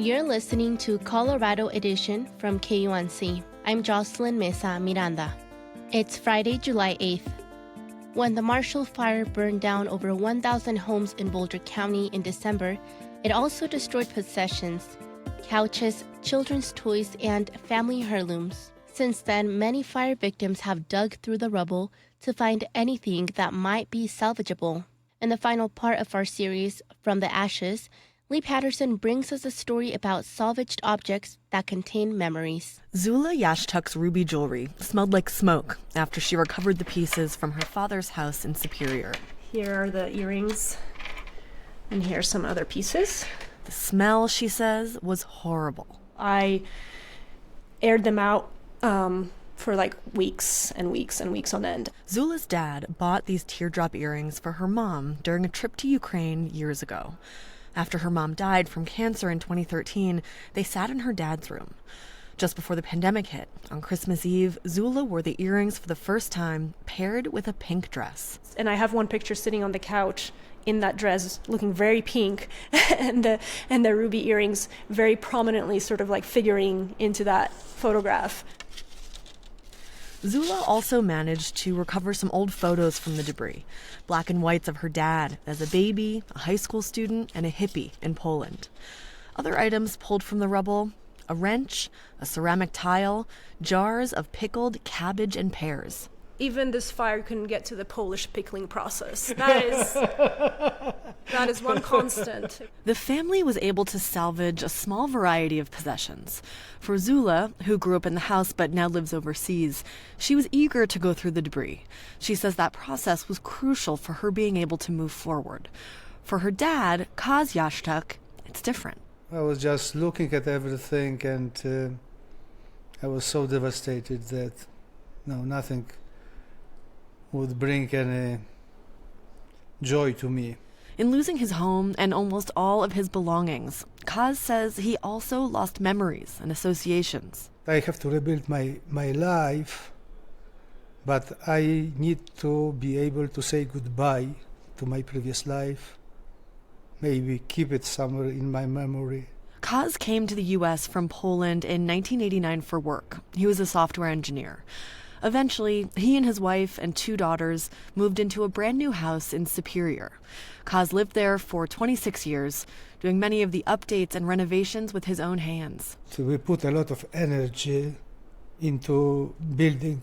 You're listening to Colorado Edition from KUNC. I'm Jocelyn Mesa Miranda. It's Friday, July 8th. When the Marshall Fire burned down over 1,000 homes in Boulder County in December, it also destroyed possessions, couches, children's toys, and family heirlooms. Since then, many fire victims have dug through the rubble to find anything that might be salvageable. In the final part of our series, From the Ashes, Lee Patterson brings us a story about salvaged objects that contain memories. Zula Yashtuk's ruby jewelry smelled like smoke after she recovered the pieces from her father's house in Superior. Here are the earrings, and here's some other pieces. The smell, she says, was horrible. I aired them out for like weeks and weeks and weeks on end. Zula's dad bought these teardrop earrings for her mom during a trip to Ukraine years ago. After her mom died from cancer in 2013, they sat in her dad's room. Just before the pandemic hit, on Christmas Eve, Zula wore the earrings for the first time, paired with a pink dress. And I have one picture sitting on the couch in that dress, looking very pink, and the ruby earrings very prominently sort of like figuring into that photograph. Zula also managed to recover some old photos from the debris, black and whites of her dad as a baby, a high school student, and a hippie in Poland. Other items pulled from the rubble: a wrench, a ceramic tile, jars of pickled cabbage and pears. Even this fire couldn't get to the Polish pickling process. That is one constant. The family was able to salvage a small variety of possessions. For Zula, who grew up in the house but now lives overseas, she was eager to go through the debris. She says that process was crucial for her being able to move forward. For her dad, Kaz Yashtuk, it's different. I was just looking at everything, and I was so devastated that nothing would bring any joy to me. In losing his home and almost all of his belongings, Kaz says he also lost memories and associations. I have to rebuild my life, but I need to be able to say goodbye to my previous life, maybe keep it somewhere in my memory. Kaz came to the U.S. from Poland in 1989 for work. He was a software engineer. Eventually, he and his wife and 2 daughters moved into a brand new house in Superior. Kaz lived there for 26 years, doing many of the updates and renovations with his own hands. So we put a lot of energy into building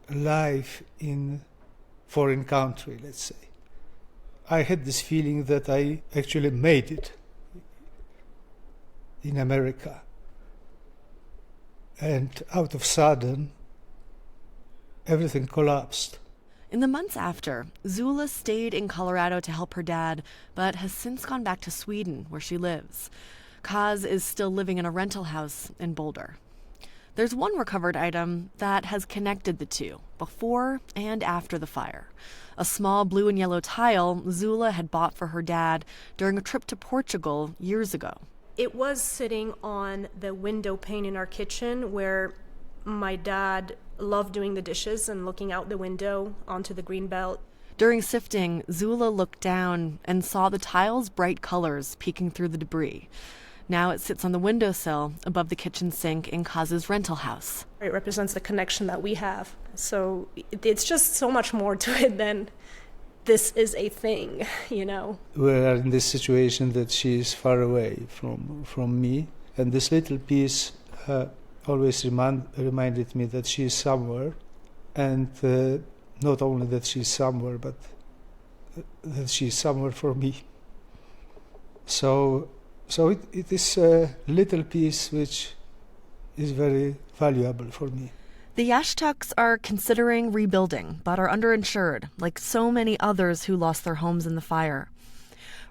life in foreign country, let's say. I had this feeling that I actually made it in America. And out of sudden, everything collapsed. In the months after, Zula stayed in Colorado to help her dad, but has since gone back to Sweden, where she lives. Kaz is still living in a rental house in Boulder. There's one recovered item that has connected the two, before and after the fire. A small blue and yellow tile Zula had bought for her dad during a trip to Portugal years ago. It was sitting on the window pane in our kitchen where my dad loved doing the dishes and looking out the window onto the green belt. During sifting, Zula looked down and saw the tile's bright colors peeking through the debris. Now it sits on the windowsill above the kitchen sink in Kaz's rental house. It represents the connection that we have. So it's just so much more to it than this is a thing, We are in this situation that she is far away from me, and this little piece always reminded me that she is somewhere, and not only that she is somewhere, but that she is somewhere for me. So it is a little piece which is very valuable for me. The Yashtuks are considering rebuilding, but are underinsured, like so many others who lost their homes in the fire.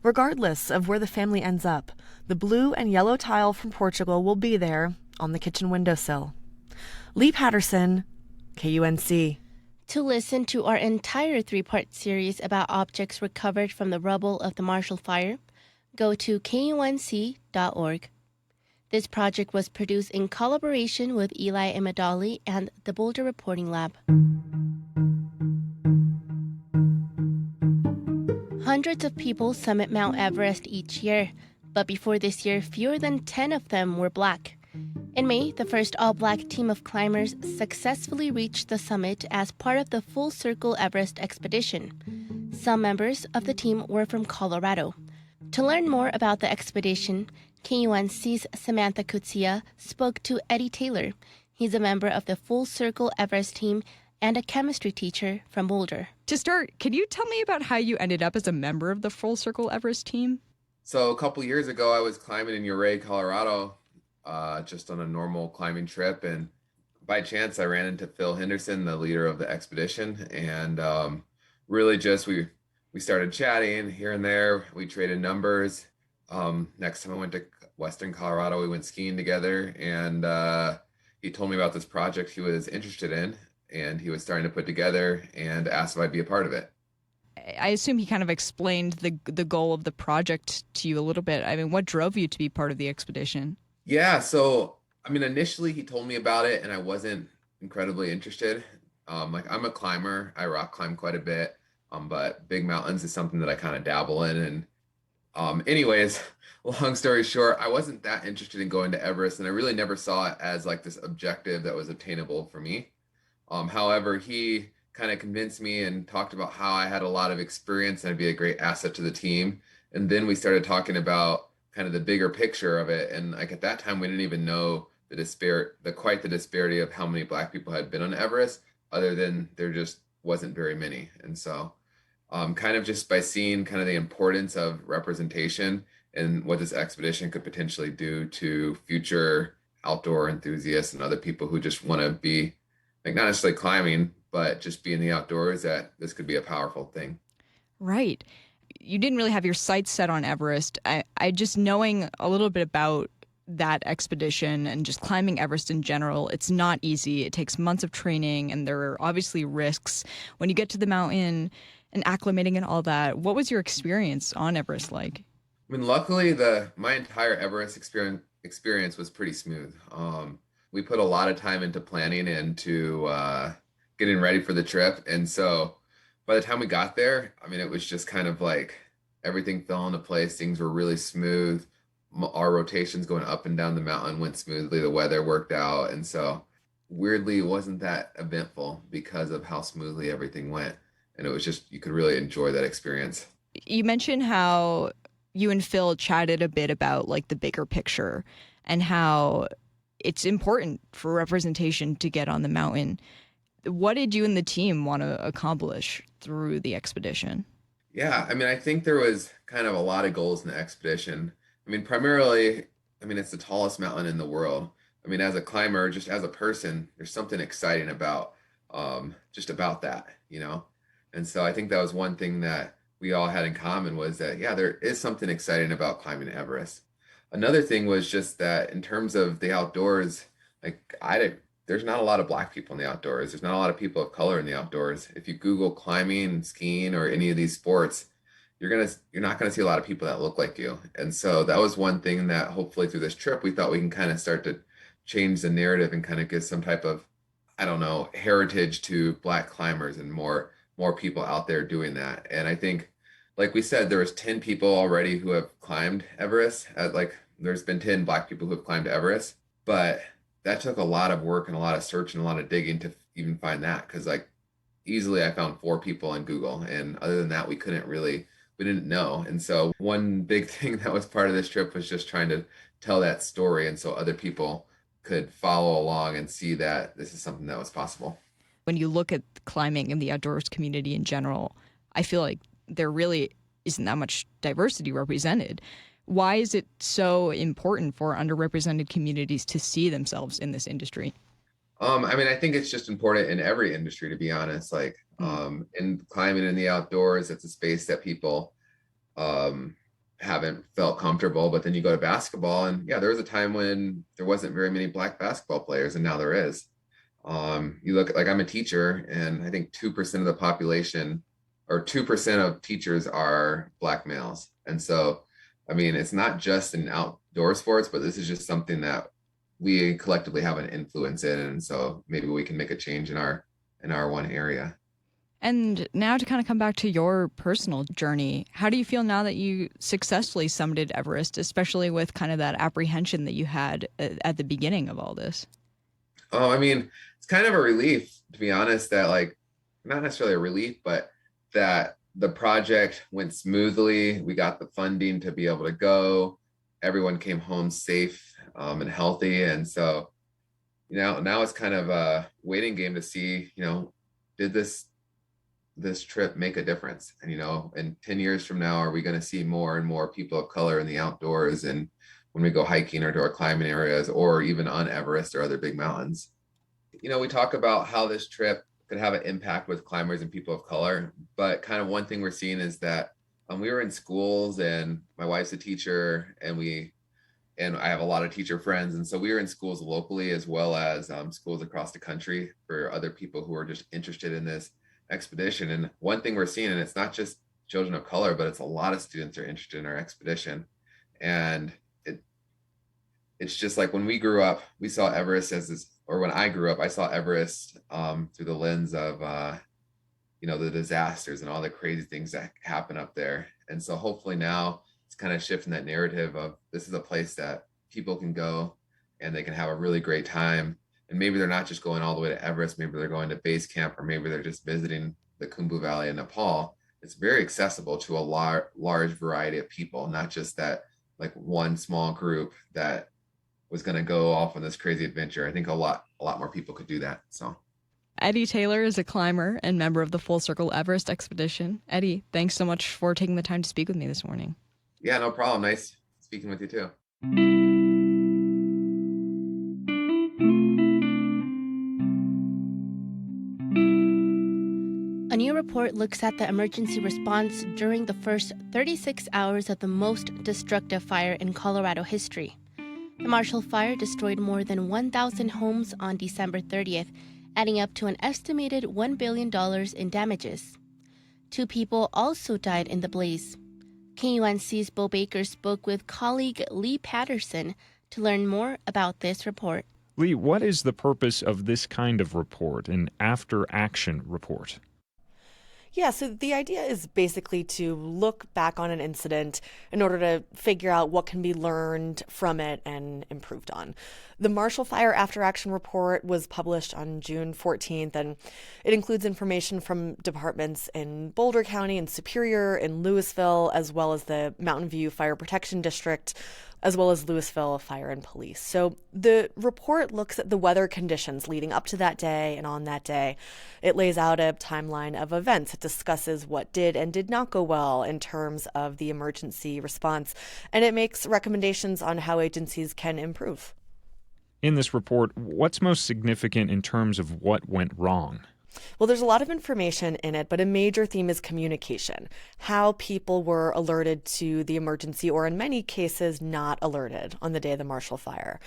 Regardless of where the family ends up, the blue and yellow tile from Portugal will be there on the kitchen windowsill. Lee Patterson, KUNC. To listen to our entire 3-part series about objects recovered from the rubble of the Marshall Fire, go to kunc.org. This project was produced in collaboration with Eli Imadali and the Boulder Reporting Lab. Hundreds of people summit Mount Everest each year, But before this year, fewer than 10 of them were Black. In May, the first all-Black team of climbers successfully reached the summit as part of the Full Circle Everest expedition. Some members of the team were from Colorado. To learn more about the expedition, KUNC's Samantha Kutsia spoke to Eddie Taylor. He's a member of the Full Circle Everest team and a chemistry teacher from Boulder. To start, can you tell me about how you ended up as a member of the Full Circle Everest team? So a couple years ago, I was climbing in Ouray, Colorado, just on a normal climbing trip. And by chance, I ran into Phil Henderson, the leader of the expedition. And really just we started chatting here and there. We traded numbers. Next time I went to Western Colorado, we went skiing together. And he told me about this project he was interested in. And he was starting to put together and asked if I'd be a part of it. I assume he kind of explained the goal of the project to you a little bit. I mean, what drove you to be part of the expedition? Yeah, so I mean, initially he told me about it and I wasn't incredibly interested. Like I'm a climber, I rock climb quite a bit, but big mountains is something that I kind of dabble in. And anyways, long story short, I wasn't that interested in going to Everest and I really never saw it as like this objective that was obtainable for me. However, he kind of convinced me and talked about how I had a lot of experience and I'd be a great asset to the team. And then we started talking about kind of the bigger picture of it. And like at that time, we didn't even know the disparity of how many Black people had been on Everest, other than there just wasn't very many. And so kind of just by seeing kind of the importance of representation and what this expedition could potentially do to future outdoor enthusiasts and other people who just want to be like not necessarily climbing, but just be in the outdoors, that this could be a powerful thing. Right. You didn't really have your sights set on Everest. I just knowing a little bit about that expedition and just climbing Everest in general, it's not easy. It takes months of training and there are obviously risks when you get to the mountain and acclimating and all that. What was your experience on Everest like? I mean, luckily my entire Everest experience was pretty smooth. We put a lot of time into planning and to getting ready for the trip. And so by the time we got there, I mean, it was just kind of like everything fell into place. Things were really smooth. Our rotations going up and down the mountain went smoothly. The weather worked out. And so weirdly, it wasn't that eventful because of how smoothly everything went. And it was just, you could really enjoy that experience. You mentioned how you and Phil chatted a bit about like the bigger picture and how it's important for representation to get on the mountain. What did you and the team want to accomplish through the expedition? Yeah, I mean, I think there was kind of a lot of goals in the expedition. I mean, primarily, I mean, it's the tallest mountain in the world. I mean, as a climber, just as a person, there's something exciting about just about that, you know? And so I think that was one thing that we all had in common was that, yeah, there is something exciting about climbing Everest. Another thing was just that in terms of the outdoors, like there's not a lot of Black people in the outdoors. There's not a lot of people of color in the outdoors. If you Google climbing, skiing, or any of these sports, you're not gonna see a lot of people that look like you. And so that was one thing that hopefully through this trip, we thought we can kind of start to change the narrative and kind of give some type of, I don't know, heritage to Black climbers and more people out there doing that. And I think, like we said, there was 10 people already who have climbed Everest. There's been 10 Black people who have climbed Everest, but that took a lot of work and a lot of search and a lot of digging to even find that. Cause like easily I found 4 people on Google. And other than that, we didn't know. And so one big thing that was part of this trip was just trying to tell that story. And so other people could follow along and see that this is something that was possible. When you look at climbing in the outdoors community in general, I feel like there really isn't that much diversity represented. Why is it so important for underrepresented communities to see themselves in this industry? I mean, I think it's just important in every industry, to be honest. Like in climbing in the outdoors, it's a space that people haven't felt comfortable. But then you go to basketball, and yeah, there was a time when there wasn't very many Black basketball players, and now there is. You look at, like, I'm a teacher, and I think 2% of the population, or 2% of teachers are Black males. And so, I mean, it's not just in outdoor sports, but this is just something that we collectively have an influence in. And so maybe we can make a change in our one area. And now to kind of come back to your personal journey, how do you feel now that you successfully summited Everest, especially with kind of that apprehension that you had at the beginning of all this? Oh, I mean, it's kind of a relief, to be honest, that like, not necessarily a relief, but that the project went smoothly. We got the funding to be able to go. Everyone came home safe and healthy. And so, now it's kind of a waiting game to see, did this trip make a difference? And, in 10 years from now, are we going to see more and more people of color in the outdoors and when we go hiking or to our climbing areas or even on Everest or other big mountains? We talk about how this trip could have an impact with climbers and people of color, but kind of one thing we're seeing is that we were in schools, and my wife's a teacher, and I have a lot of teacher friends. And so we were in schools locally as well as schools across the country for other people who are just interested in this expedition. And one thing we're seeing, and it's not just children of color, but it's a lot of students are interested in our expedition. And it's just like when we grew up, we saw Everest as this, or when I grew up, I saw Everest through the lens of, the disasters and all the crazy things that happen up there. And so hopefully now it's kind of shifting that narrative of this is a place that people can go and they can have a really great time. And maybe they're not just going all the way to Everest, maybe they're going to base camp, or maybe they're just visiting the Khumbu Valley in Nepal. It's very accessible to a large variety of people, not just that like one small group that was going to go off on this crazy adventure. I think a lot more people could do that. So Eddie Taylor is a climber and member of the Full Circle Everest expedition. Eddie, thanks so much for taking the time to speak with me this morning. Yeah, no problem. Nice speaking with you too. A new report looks at the emergency response during the first 36 hours of the most destructive fire in Colorado history. The Marshall Fire destroyed more than 1,000 homes on December 30th, adding up to an estimated $1 billion in damages. 2 people also died in the blaze. KUNC's Bo Baker spoke with colleague Lee Patterson to learn more about this report. Lee, what is the purpose of this kind of report, an after-action report? Yeah, so the idea is basically to look back on an incident in order to figure out what can be learned from it and improved on. The Marshall Fire After Action Report was published on June 14th, and it includes information from departments in Boulder County and Superior, in Louisville, as well as the Mountain View Fire Protection District, as well as Louisville Fire and Police. So the report looks at the weather conditions leading up to that day and on that day. It lays out a timeline of events. It discusses what did and did not go well in terms of the emergency response, and it makes recommendations on how agencies can improve. In this report, what's most significant in terms of what went wrong? Well, there's a lot of information in it, but a major theme is communication, how people were alerted to the emergency, or in many cases not alerted on the day of the Marshall Fire.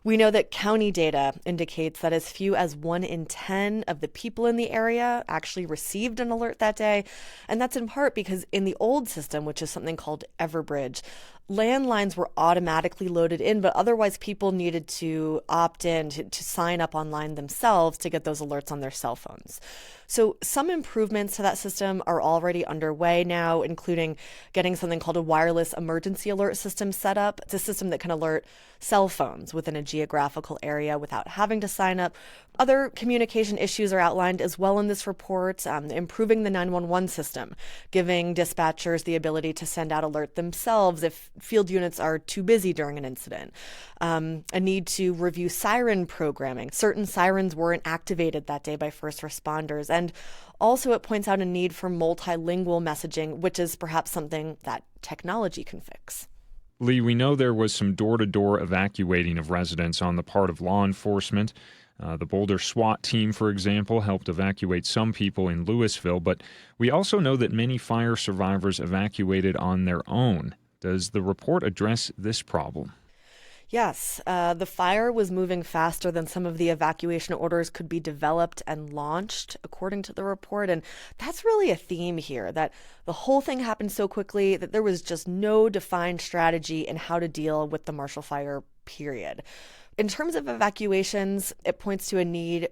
We know that county data indicates that as few as 1 in 10 of the people in the area actually received an alert that day. And that's in part because in the old system, which is something called Everbridge, landlines were automatically loaded in, but otherwise people needed to opt in to sign up online themselves to get those alerts on their cell phones. So some improvements to that system are already underway now, including getting something called a wireless emergency alert system set up. It's a system that can alert cell phones within a geographical area without having to sign up. Other communication issues are outlined as well in this report, improving the 911 system, giving dispatchers the ability to send out alert themselves if field units are too busy during an incident. A need to review siren programming. Certain sirens weren't activated that day by first responders. And also it points out a need for multilingual messaging, which is perhaps something that technology can fix. Lee, we know there was some door-to-door evacuating of residents on the part of law enforcement. The Boulder SWAT team, for example, helped evacuate some people in Louisville, but we also know that many fire survivors evacuated on their own. Does the report address this problem? Yes, the fire was moving faster than some of the evacuation orders could be developed and launched, according to the report. And that's really a theme here, that the whole thing happened so quickly that there was just no defined strategy in how to deal with the Marshall Fire, period. In terms of evacuations, it points to a need